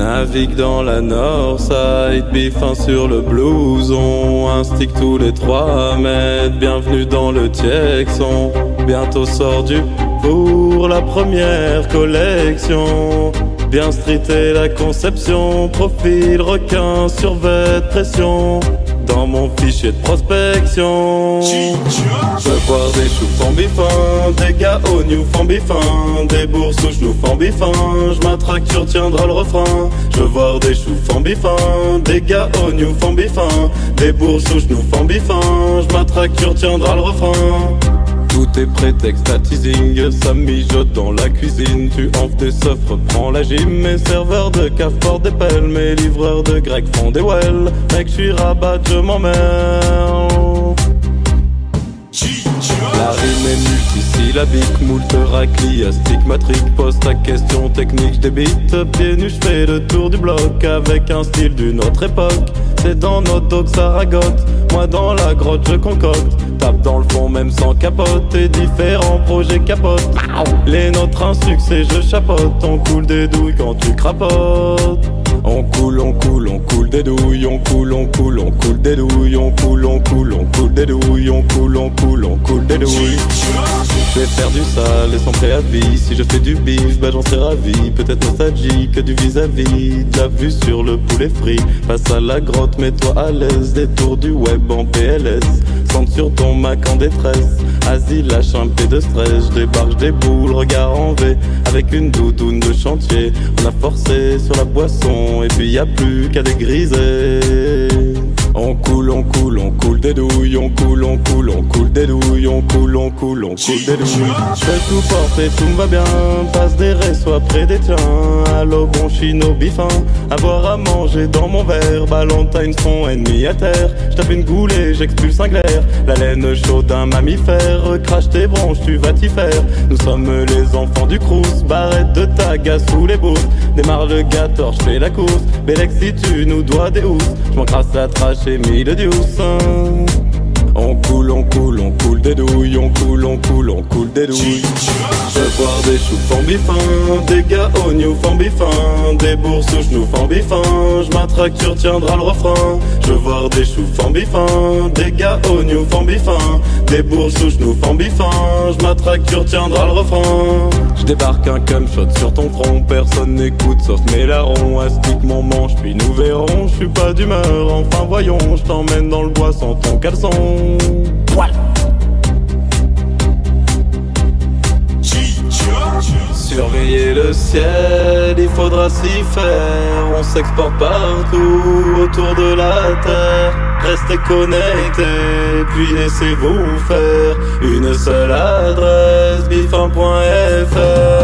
Navigue dans la Northside, bifin sur le blouson. Un stick tous les 3 mètres, bienvenue dans le Tiexon. Bientôt sort du pour la première collection. Bien streeté la conception, profil requin, survêt, pression. Dans mon fichier de prospection, je veux voir des choux fambifins, des gars au new fambifins, des boursouches nous fambifins. Je m'attraque, tu retiendras le refrain. Je veux voir des choux fambifins, des gars au new fambifins, des boursouches nous fambifins. Je m'attraque, tu retiendras le refrain. Tout est prétexte à teasing, ça mijote dans la cuisine. Tu enfles tes seufs, reprends la gym. Mes serveurs de caf portent des pelles, mes livreurs de grec font des wells. Mec, j'suis rabat, je m'emmerde. La rime est multisyllabique, moult racli, astigmatique. Pose ta question technique, j'débite. Pieds nus, j'fais le tour du bloc avec un style d'une autre époque. C'est dans notre dos que ça ragote, moi dans la grotte je concocte. Tape dans le fond même sans capote, et différents projets capotent. Les nôtres un succès, je chapote. On coule des douilles quand tu crapotes. On coule des douilles, on coule des douilles, on coule des douilles, on coule des douilles. Je vais faire du sale et sans préavis. Si je fais du bif, bah j'en serais ravi. Peut-être nostalgique du vis-à-vis. Déjà vu sur le poulet frit. Passe à la grotte, mets-toi à l'aise. Détour du web en PLS. Sente sur ton Mac en détresse. Asile, lâche un peu de stress. J'débarque, j'déboule, regard en V. Avec une doudoune de chantier. On a forcé sur la boisson. Et puis y a plus qu'à dégriser. On coule des douilles, on coule des douilles, on coule des douilles. Je fais tout porter, tout me va bien. Passe des restos après des tiens. Allo bon chino bifin. À boire à manger dans mon verre. Valentine son ennemi à terre. J'tape une goulée, j'expulse un glaire. La laine chaude d'un mammifère. Crache tes bronches, tu vas t'y faire. Nous sommes les enfants du crous. Barrette de taga sous les bourses. Démarre le gâteau, j'fais la course. Bélec si tu nous dois des housses. J'm'encrasse la trash et mille deuce. On coule des douilles, on coule des douilles. Je veux voir des choux fambifins, des gars au new fambifins, des boursouches nous fambifins. Je m'attraque, tu retiendras le refrain. Je veux voir des choux fambifins, des gars au new fambifins, des boursouches nous fambifins. Je m'attraque, tu retiendras le refrain. Je débarque un cum shot sur ton front, personne n'écoute sauf mes larrons. Astique mon manche, puis nous verrons. Je suis pas d'humeur, enfin voyons. Je t'emmène dans le bois sans ton caleçon. Voilà. Surveiller le ciel, il faudra s'y faire. On s'exporte partout autour de la terre. Restez connectés, puis laissez-vous faire. Une seule adresse, bifin.fr.